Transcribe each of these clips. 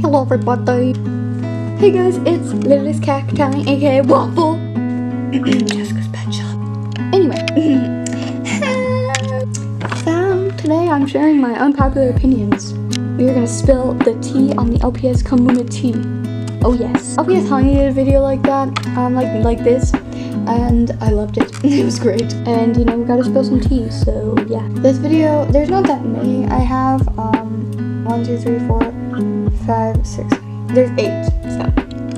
Hello everybody. Hey guys, it's littlest.cacti, aka Waffle. Jessica's pet shop. Anyway. So today I'm sharing my unpopular opinions. We are gonna spill the tea on the LPS community. Oh yes. LPS Honey did a video like that, like this, and I loved it. It was great. And you know, we gotta spill some tea, so yeah. This video, there's not that many. I have 1, 2, 3, 4, 5, 6. There's 8, so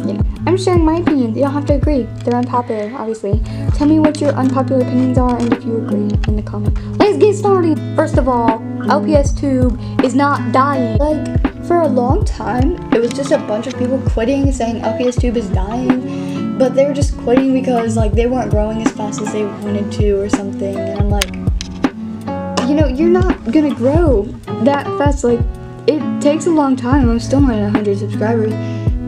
you know. I'm sharing my opinions. You don't have to agree. They're unpopular, obviously. Tell me what your unpopular opinions are and if you agree in the comment. Let's get started. First of all, LPS Tube is not dying. Like, for a long time, it was just a bunch of people quitting, saying LPS Tube is dying. But they were just quitting because, like, they weren't growing as fast as they wanted to or something. And I'm like, you know, you're not gonna grow that fast. Like, it takes a long time. I'm still not at 100 subscribers.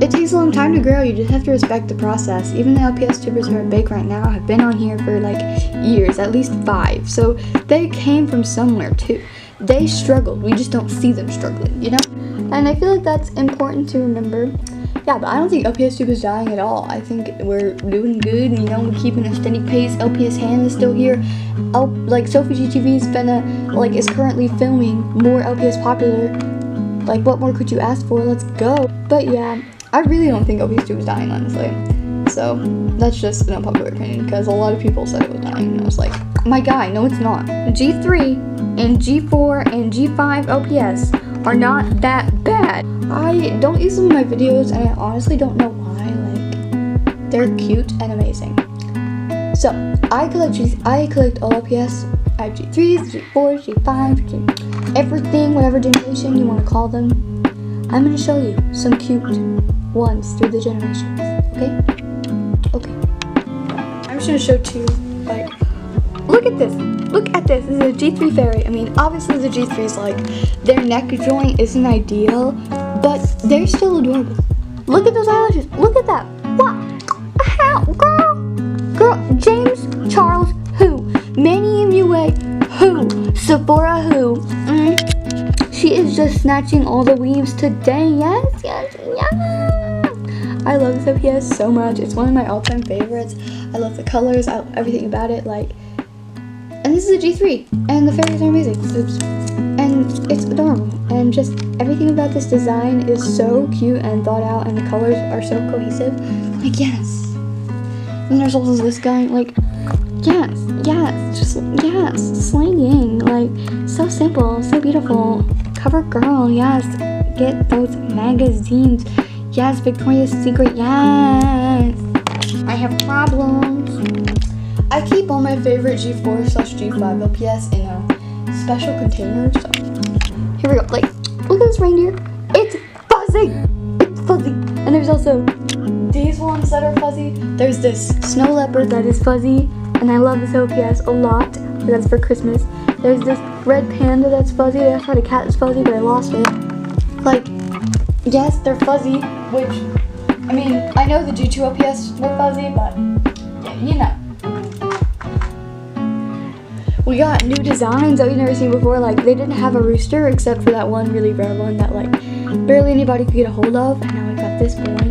It takes a long time to grow. You just have to respect the process. Even the LPS tubers who are big right now have been on here for like years, at least 5. So they came from somewhere too. They struggled. We just don't see them struggling, you know? And I feel like that's important to remember. Yeah, but I don't think LPS Tube is dying at all. I think we're doing good, you know, we're keeping a steady pace. LPS Hand is still here. Like, Sophie GTV is currently filming more LPS Popular. Like, what more could you ask for? Let's go. But yeah, I really don't think LPS Tube is dying, honestly. So, that's just an unpopular opinion, because a lot of people said it was dying, and I was like, my guy, no it's not. G3 and G4 and G5 LPS are not that bad. I don't use them in my videos, and I honestly don't know why. Like, they're cute and amazing. So, I collect all LPS. I have G3s, G4s, G5s, everything, whatever generation you want to call them. I'm going to show you some cute ones through the generations, okay? Okay. I'm just going to show 2, like, look at this. Look at this. This is a G3 fairy. I mean, obviously the G3's like, their neck joint isn't ideal, but they're still adorable. Look at those eyelashes. Look at that. What? How? Girl, James Charles who? Manny MUA who? Sephora who? She is just snatching all the weaves today. Yes, yes, yes. I love this LPS so much. It's one of my all-time favorites. I love the colors, everything about it. Like, and this is a G3, and the fairies are amazing. Oops. And it's adorable. And just everything about this design is so cute and thought out, and the colors are so cohesive. Like, yes. And there's also this guy, like, yes, slanging, like, so simple, so beautiful. Cover girl, yes, get those magazines, yes, Victoria's Secret, yes. I have problems. I keep all my favorite G4/G5 LPS in a special container, so here we go. Like, look at this reindeer, it's fuzzy, and there's also these ones that are fuzzy. There's this snow leopard that is fuzzy, and I love this LPS a lot. That's for Christmas. There's this red panda that's fuzzy. I tried a cat that's fuzzy, but I lost it. Like, yes, they're fuzzy, which, I mean, I know the G2 LPS were fuzzy, but, yeah, you know. We got new designs that we've never seen before. Like, they didn't have a rooster except for that one really rare one that, like, barely anybody could get a hold of. And now we got this boy.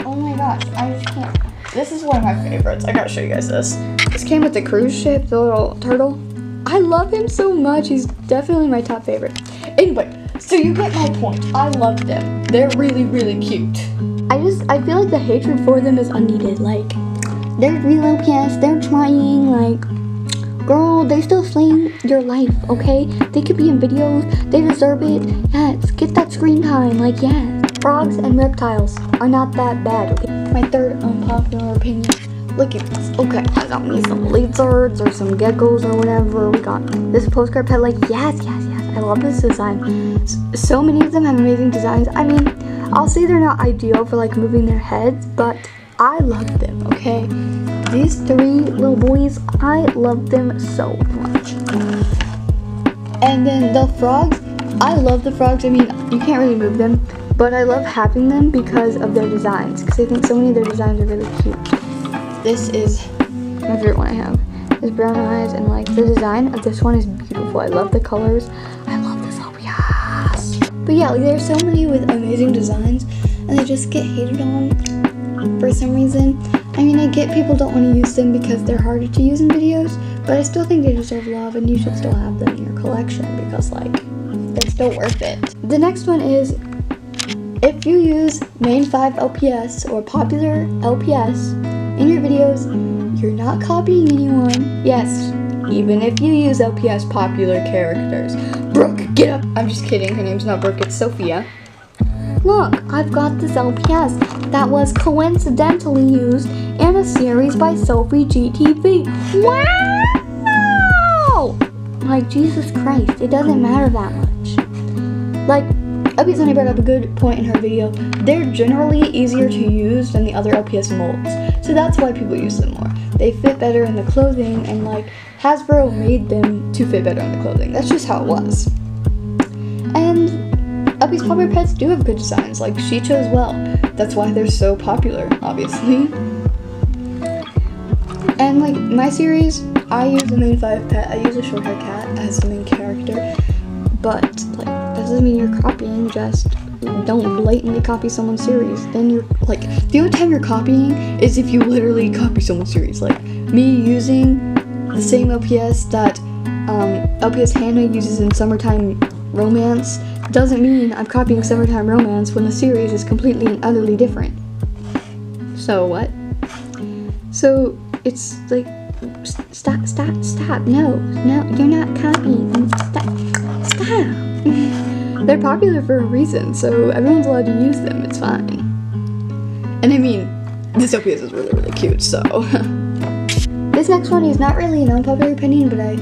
Oh my gosh, I just can't. This is one of my favorites. I gotta show you guys this. This came with the cruise ship, the little turtle. I love him so much. He's definitely my top favorite. Anyway, so you get my point. I love them. They're really, really cute. I feel like the hatred for them is unneeded. Like, they're real LPS. They're trying. Like, girl, they still slaying your life, okay? They could be in videos. They deserve it. Yes, get that screen time. Like, yes. Frogs and reptiles are not that bad, okay? My third unpopular opinion. Look at this. Okay, I got me some lizards or some geckos or whatever. We got this postcard pet. Like, yes. I love this design. So many of them have amazing designs. I mean, I'll say they're not ideal for like moving their heads, but I love them, okay? These 3 little boys, I love them so much. And then the frogs, I love the frogs. I mean, you can't really move them, but I love having them because of their designs, because I think so many of their designs are really cute. This is my favorite one I have. It's brown eyes, and like the design of this one is beautiful. I love the colors. I love this LPS. But yeah, like there's so many with amazing designs and they just get hated on for some reason. I mean, I get people don't want to use them because they're harder to use in videos, but I still think they deserve love and you should still have them in your collection because like, they're still worth it. The next one is, if you use main 5 LPS or popular LPS in your videos, you're not copying anyone. Yes, even if you use LPS popular characters. Brooke, get up! I'm just kidding, her name's not Brooke, it's Sophia. Look, I've got this LPS that was coincidentally used in a series by Sophie GTV. Wow! Like, Jesus Christ, it doesn't matter that much. Like, lpshoney brought up a good point in her video. They're generally easier to use than the other LPS molds, so that's why people use them more. They fit better in the clothing, and like, Hasbro made them to fit better in the clothing. That's just how it was. And LP's popular pets do have good designs, like she chose well. That's why they're so popular, obviously. And like my series, I use the main 5 pet. I use a short hair cat as the main character, but like that doesn't mean you're copying. Just don't blatantly copy someone's series. Then you're like, the only time you're copying is if you literally copy someone's series. Like me using the same LPS that LPS Hannah uses in Summertime Romance doesn't mean I'm copying Summertime Romance when the series is completely and utterly different. So what? So it's like, stop, no, you're not copying, stop. They're popular for a reason, so everyone's allowed to use them, it's fine. And I mean, this LPS is really, really cute, so. This next one is not really an unpopular opinion, but I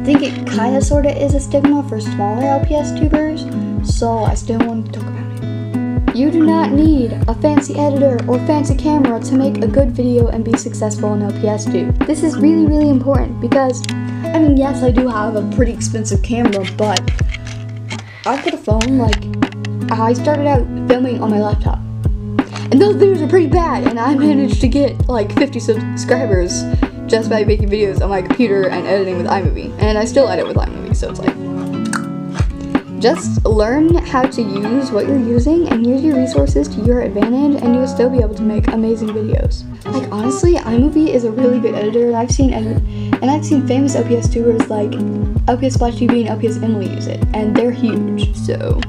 think it kind of sort of is a stigma for smaller LPS tubers, so I still want to talk about it. You do not need a fancy editor or fancy camera to make a good video and be successful in LPS tube. This is really, really important because, I mean, yes, I do have a pretty expensive camera, but I've got a phone. Like, I started out filming on my laptop, and those videos are pretty bad, and I managed to get like 50 subscribers just by making videos on my computer and editing with Imovie. And I still edit with Imovie, so it's like, just learn how to use what you're using and use your resources to your advantage, and you'll still be able to make amazing videos. Like, honestly, Imovie is a really good editor, and I've seen famous LPS tubers like LPS Splash TV and LPS Emily use it, and they're huge. So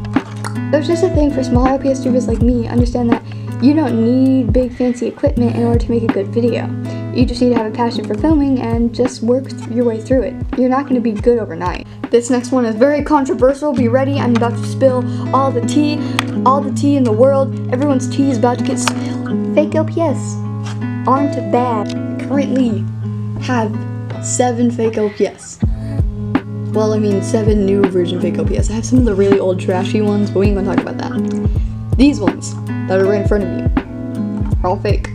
there's just a thing for small LPS tubers like me. Understand that you don't need big fancy equipment in order to make a good video. You just need to have a passion for filming and just work your way through it. You're not going to be good overnight. This next one is very controversial. Be ready. I'm about to spill all the tea in the world. Everyone's tea is about to get spilled. Fake LPS aren't bad. I currently have 7 fake LPS. Well, I mean 7 new version fake LPS. I have some of the really old trashy ones, but we ain't gonna talk about that. These ones that are right in front of you are all fake.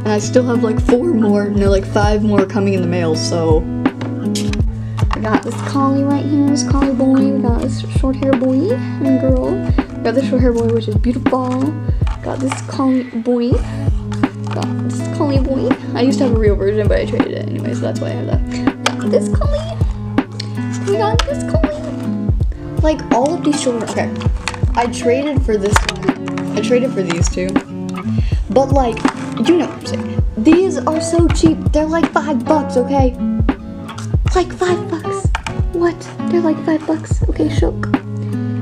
And I still have like 4 more, no, like 5 more coming in the mail, so. We got this collie right here, this collie boy. We got this short hair boy and girl. We got this short hair boy, which is beautiful. Got this collie boy. Got this collie boy. I used to have a real version, but I traded it anyway, so that's why I have that. Got this collie. We got this collie. Like, all of these short, okay. I traded for this one. I traded for these 2. But like, you know what I'm saying. These are so cheap. They're like $5, okay? Like $5. What? They're like $5. Okay, shook.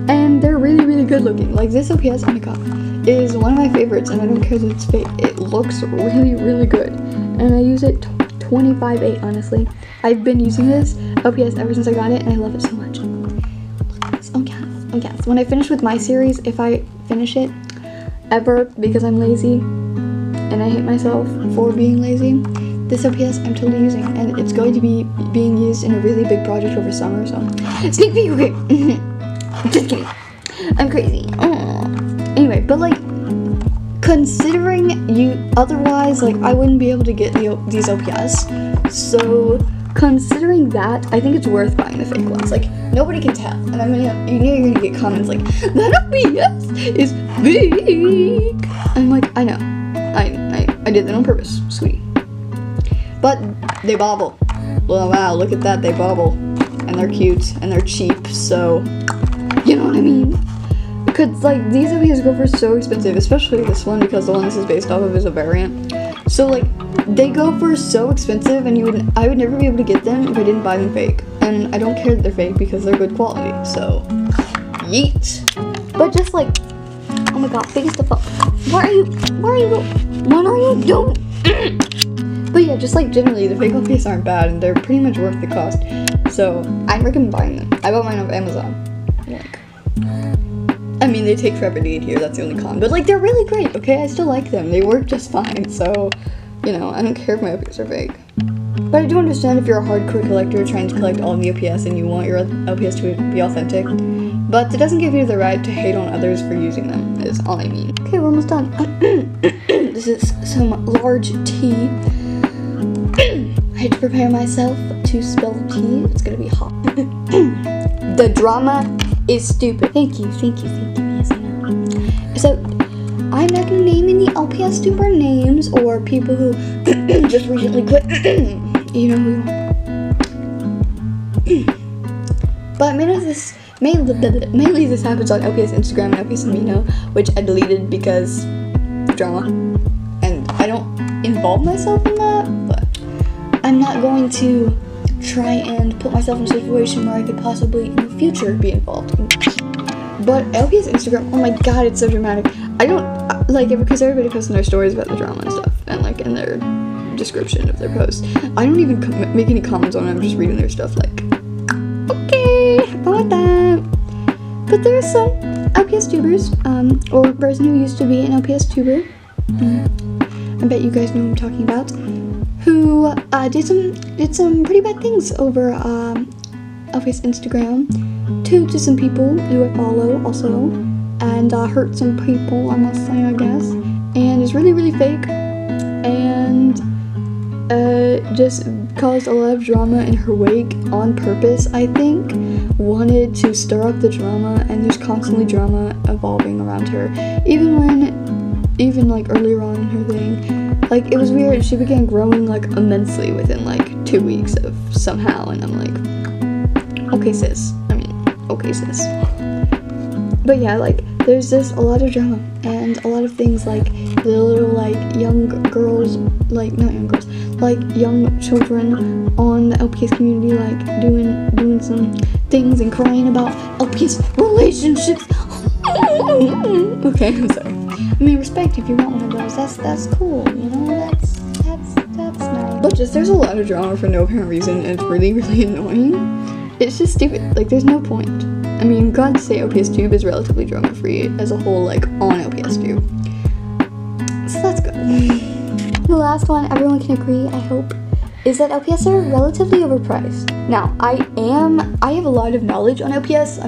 And they're really, really good looking. Like this LPS, oh my god, is one of my favorites, and I don't care that it's fake. It looks really, really good. And I use it 25/8, honestly. I've been using this LPS ever since I got it, and I love it so much. Look at this. Oh yes. When I finish with my series, if I finish it ever, because I'm lazy, and I hate myself for being lazy, this LPS I'm totally using, and it's going to be being used in a really big project over summer, so. Sneak peek, okay. Just kidding. I'm crazy. Anyway, but like, considering otherwise, like, I wouldn't be able to get these LPS, so considering that, I think it's worth buying the fake ones. Like, nobody can tell, and you know you're gonna get comments like, that LPS is fake. I'm like, I know. I did that on purpose, sweetie. But they bobble. Well, wow, look at that, they bobble. And they're cute, and they're cheap, so, you know what I mean? Cause like these OPS go for so expensive, especially this one because the one this is based off of is a variant. So like they go for so expensive, and I would never be able to get them if I didn't buy them fake. And I don't care that they're fake because they're good quality. So yeet. But just like, oh my god, fake as the fuck. What are you doing? But yeah, just like generally the fake OPS aren't bad, and they're pretty much worth the cost. So I recommend buying them. I bought mine off Amazon. Like, I mean, they take forever to get here, that's the only con. But like, they're really great, okay? I still like them. They work just fine, so, you know, I don't care if my OPS are fake. But I do understand if you're a hardcore collector trying to collect all of the OPS and you want your OPS to be authentic. But it doesn't give you the right to hate on others for using them, is all I mean. Okay, we're almost done. This is some large tea. I had to prepare myself to spill the tea. It's gonna be hot. The drama is stupid. Thank you. Yes, I know. So, I'm not gonna name any LPS tuber names or people who just recently quit. You know who. But mainly this happens on LPS Instagram and LPS Amino, which I deleted because drama. And I don't involve myself in that, but I'm not going to try and put myself in a situation where I could possibly in the future be involved in this. But LPS Instagram, oh my god, it's so dramatic. I don't like it because everybody posts in their stories about the drama and stuff, and like in their description of their posts. I don't even make any comments on it. I'm just reading their stuff like, okay, how about that? But there's some LPS tubers, or a person who used to be an LPS tuber. I bet you guys know who I'm talking about. Who did some pretty bad things over LPS Instagram to some people who I follow also, and hurt some people, I must say, I guess, and is really, really fake, and just caused a lot of drama in her wake on purpose, I think. Wanted to stir up the drama, and there's constantly drama evolving around her, even like earlier on in her thing. Like, it was weird, she began growing like immensely within like 2 weeks of somehow, and I'm like, okay sis. But yeah, like, there's just a lot of drama, and a lot of things like the little like young girls, like not young girls, like young children on the LPS community, like doing some things and crying about LPS relationships. Okay, I'm sorry. I mean, respect if you want one of those. That's cool, you know. That's nice. But just there's a lot of drama for no apparent reason, and it's really, really annoying. It's just stupid. Like, there's no point. I mean, God say OPSTube is relatively drama-free as a whole, like, on OPSTube. So that's good. The last one, everyone can agree, I hope, is that LPS are relatively overpriced. Now, I have a lot of knowledge on LPS.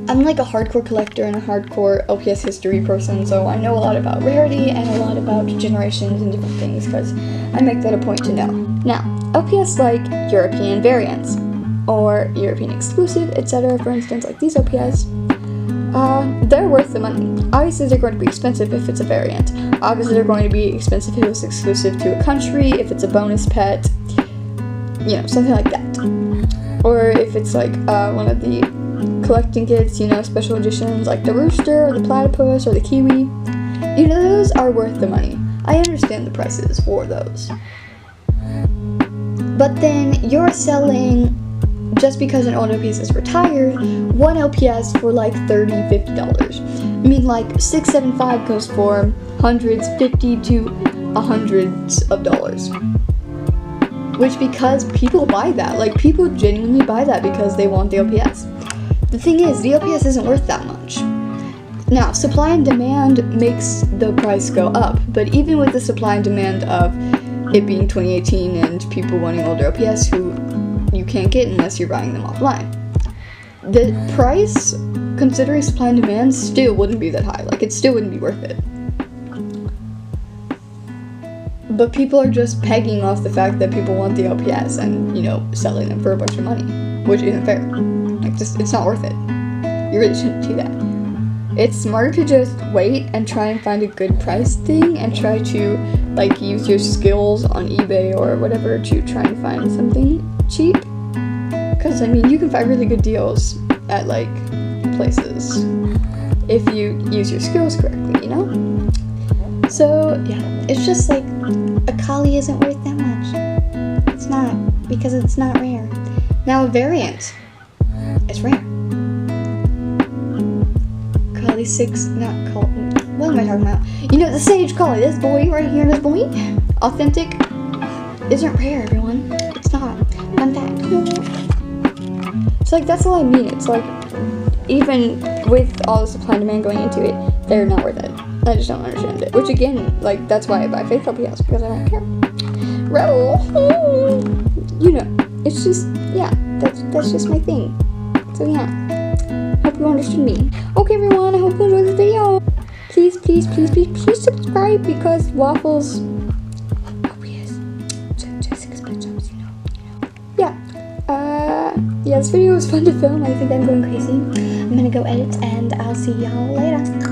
I'm like a hardcore collector and a hardcore LPS history person, so I know a lot about rarity and a lot about generations and different things, because I make that a point to know. Now, LPS like European variants, or European exclusive, etc. For instance, like these OPS, they're worth the money. Obviously, they're going to be expensive if it's a variant. Obviously, they're going to be expensive if it's exclusive to a country, if it's a bonus pet, you know, something like that. Or if it's like one of the collecting kits, you know, special editions like the rooster or the platypus or the kiwi. You know, those are worth the money. I understand the prices for those. But then you're selling, just because an old LPS is retired, one LPS for like $30, $50. I mean, like 675 goes for hundreds, 50 to hundreds of dollars. Which, because people buy that, like people genuinely buy that because they want the LPS. The thing is, the LPS isn't worth that much. Now, supply and demand makes the price go up, but even with the supply and demand of it being 2018 and people wanting older LPS who you can't get unless you're buying them offline, the price, considering supply and demand, still wouldn't be that high. Like, it still wouldn't be worth it. But people are just pegging off the fact that people want the LPS and, you know, selling them for a bunch of money, which isn't fair. Like, just, it's not worth it. You really shouldn't do that. It's smarter to just wait and try and find a good price thing and try to, like, use your skills on eBay or whatever to try and find something cheap. Because, I mean, you can find really good deals at, like, places. if you use your skills correctly, you know? So, yeah, it's just like, a collie isn't worth that much. It's not, because it's not rare. Now, a variant is rare. Collie 6, not collie, what am I talking about? You know, the sage collie, this boy right here, this boy, authentic, isn't rare, everyone. It's not. Fun fact. So, like, that's all I mean. It's like, even with all the supply and demand going into it, they're not worth it. I just don't understand it. Which, again, like, that's why I buy fake LPS, because I don't care. Rebel! You know, it's just, yeah, that's just my thing. So, yeah. Hope you understood me. Okay, everyone, I hope you enjoyed this video. Please, please, please, please, please subscribe, because waffles... Yeah, this video was fun to film. I think I'm going crazy. I'm gonna go edit, and I'll see y'all later.